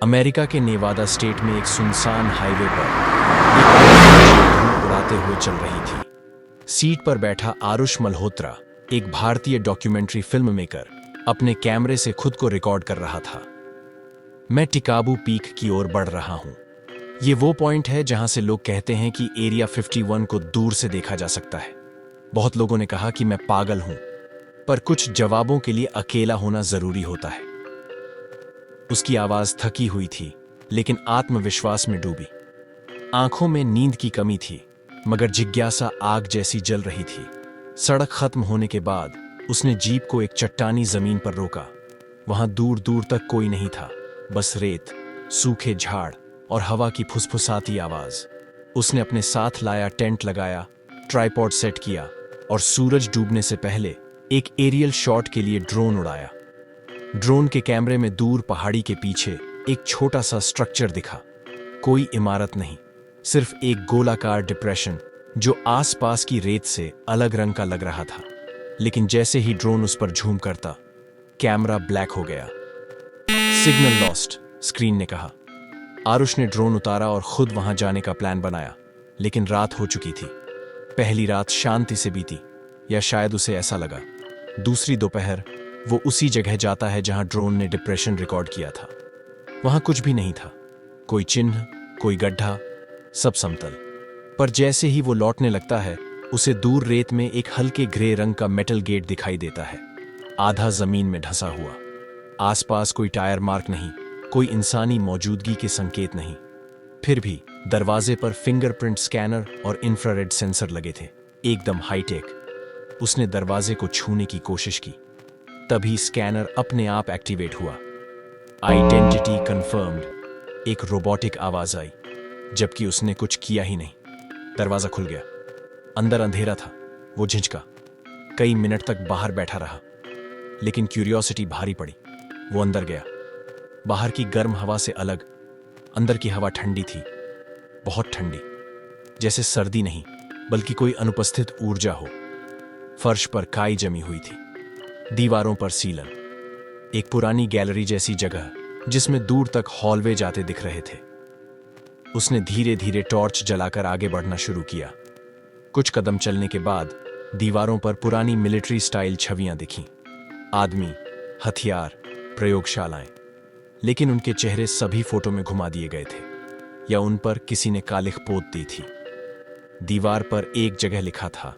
America के Newada state में एक सुनसान हाईवे पर एक उड़ाते हुए चल रही थी। सीट पर बैठा आरुष मल्होत्रा, एक भारतीय डॉक्यूमेंट्री फिल्म मेकर, अपने कैमरे से खुद को रिकॉर्ड कर रहा था। मैं टिकाबू पीक की ओर बढ़ रहा हूं। ये वो पॉइंट है जहां से लोग कहते हैं कि एरिया 51 को दूर से देखा जा सकता है। बहुत लोगों ने कहा कि मैं पागल हूं, पर कुछ जवाबों के लिए अकेला होना जरूरी होता है। उसकी आवाज थकी हुई थी, लेकिन आत्मविश्वास में डूबी। आंखों में नींद की कमी थी, मगर जिज्ञासा आग जैसी जल रही थी। सड़क खत्म होने के बाद उसने जीप को एक चट्टानी जमीन पर रोका। वहां दूर दूर तक कोई नहीं था, बस रेत, सूखे झाड़ और हवा की फुसफुसाती आवाज। उसने अपने साथ लाया टेंट लगाया, ट्राइपॉड सेट किया और सूरज डूबने से पहले एक एरियल शॉट के लिए ड्रोन उड़ाया। ड्रोन के कैमरे में दूर पहाड़ी के पीछे एक छोटा सा स्ट्रक्चर दिखा। कोई इमारत नहीं, सिर्फ एक गोलाकार डिप्रेशन जो आसपास की रेत से अलग रंग का लग रहा था। लेकिन जैसे ही ड्रोन उस पर झूम करता, कैमरा ब्लैक हो गया। सिग्नल लॉस्ट, स्क्रीन ने कहा। आरुष ने ड्रोन उतारा और खुद वहां जाने का प्लान बनाया, लेकिन रात हो चुकी थी। पहली रात शांति से बीती, या शायद उसे ऐसा लगा। दूसरी दोपहर वो उसी जगह जाता है जहां ड्रोन ने डिप्रेशन रिकॉर्ड किया था। वहां कुछ भी नहीं था, कोई चिन्ह, कोई गड्ढा, सब समतल। पर जैसे ही वो लौटने लगता है, उसे दूर रेत में एक हल्के ग्रे रंग का मेटल गेट दिखाई देता है, आधा जमीन में ढसा हुआ। आसपास कोई टायर मार्क नहीं, कोई इंसानी मौजूदगी के संकेत नहीं। फिर भी दरवाजे पर फिंगरप्रिंट स्कैनर और इंफ्रारेड सेंसर लगे थे, एकदम हाईटेक। उसने दरवाजे को छूने की कोशिश की, तभी स्कैनर अपने आप एक्टिवेट हुआ। आइडेंटिटी कंफर्म्ड, एक रोबोटिक आवाज आई, जबकि उसने कुछ किया ही नहीं। दरवाजा खुल गया। अंदर अंधेरा था। वो झिझका, कई मिनट तक बाहर बैठा रहा, लेकिन क्यूरियोसिटी भारी पड़ी। वो अंदर गया। बाहर की गर्म हवा से अलग अंदर की हवा ठंडी थी, बहुत ठंडी, जैसे सर्दी नहीं बल्कि कोई अनुपस्थित ऊर्जा हो। फर्श पर काई जमी हुई थी, दीवारों पर सीलन, एक पुरानी गैलरी जैसी जगह जिसमें दूर तक हॉलवे जाते दिख रहे थे। उसने धीरे धीरे टॉर्च जलाकर आगे बढ़ना शुरू किया। कुछ कदम चलने के बाद दीवारों पर पुरानी मिलिट्री स्टाइल छवियां दिखीं, आदमी, हथियार, प्रयोगशालाएं। लेकिन उनके चेहरे सभी फोटो में घुमा दिए गए थे, या उन पर किसी ने कालिख पोत दी थी। दीवार पर एक जगह लिखा था,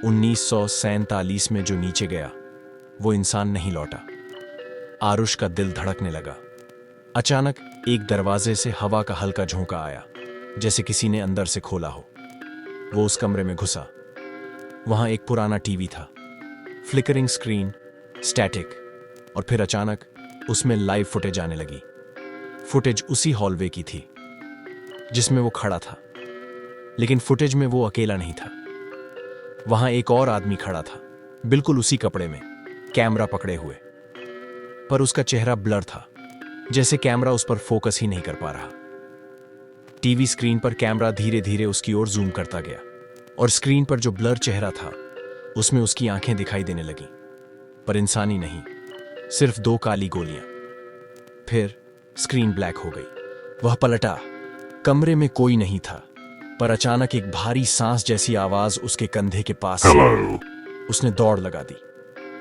1947 में जो नीचे गया वो इंसान नहीं लौटा। आरुष का दिल धड़कने लगा। अचानक एक दरवाजे से हवा का हल्का झोंका आया, जैसे किसी ने अंदर से खोला हो। वो उस कमरे में घुसा। वहां एक पुराना टीवी था, फ्लिकरिंग स्क्रीन, स्टैटिक, और फिर अचानक उसमें लाइव फुटेज आने लगी। फुटेज उसी हॉलवे की थी जिसमें वो खड़ा था, लेकिन फुटेज में वो अकेला नहीं था। वहां एक और आदमी खड़ा था, बिल्कुल उसी कपड़े में, कैमरा पकड़े हुए, पर उसका चेहरा ब्लर था, जैसे कैमरा उस पर फोकस ही नहीं कर पा रहा। टीवी स्क्रीन पर कैमरा धीरे धीरे उसकी ओर जूम करता गया, और स्क्रीन पर जो ब्लर चेहरा था उसमें उसकी आंखें दिखाई देने लगी, पर इंसानी नहीं, सिर्फ दो काली गोलियां। फिर स्क्रीन ब्लैक हो गई। वह पलटा। कमरे में कोई नहीं था, पर अचानक एक भारी सांस जैसी आवाज उसके कंधे के पास आई। उसने दौड़ लगा दी।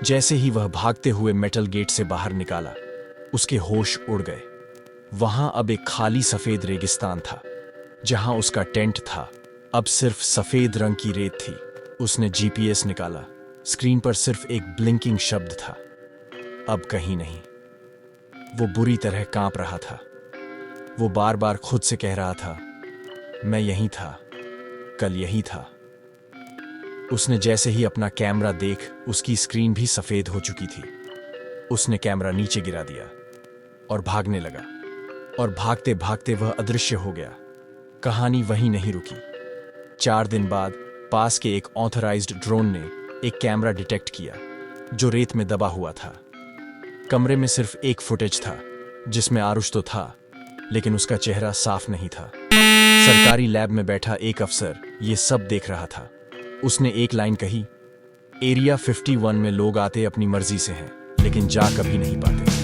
जैसे ही वह भागते हुए मेटल गेट से बाहर निकाला, उसके होश उड़ गए। वहां अब एक खाली सफेद रेगिस्तान था। जहां उसका टेंट था, अब सिर्फ सफेद रंग की रेत थी। उसने जीपीएस निकाला। स्क्रीन पर सिर्फ एक ब्लिंकिंग शब्द था, अब कहीं नहीं। वो बुरी तरह कांप रहा था। वो बार बार खुद से कह रहा था, मैं यहीं था, कल यही था। उसने जैसे ही अपना कैमरा देख, उसकी स्क्रीन भी सफेद हो चुकी थी। उसने कैमरा नीचे गिरा दिया और भागने लगा, और भागते भागते वह अदृश्य हो गया। कहानी वहीं नहीं रुकी। 4 दिन बाद पास के एक ऑथराइज्ड ड्रोन ने एक कैमरा डिटेक्ट किया जो रेत में दबा हुआ था। कमरे में सिर्फ एक फुटेज था जिसमें आरुष तो था, लेकिन उसका चेहरा साफ नहीं था। सरकारी लैब में बैठा एक अफसर ये सब देख रहा था। उसने एक लाइन कही, एरिया 51 में लोग आते अपनी मर्जी से हैं, लेकिन जा कभी नहीं पाते।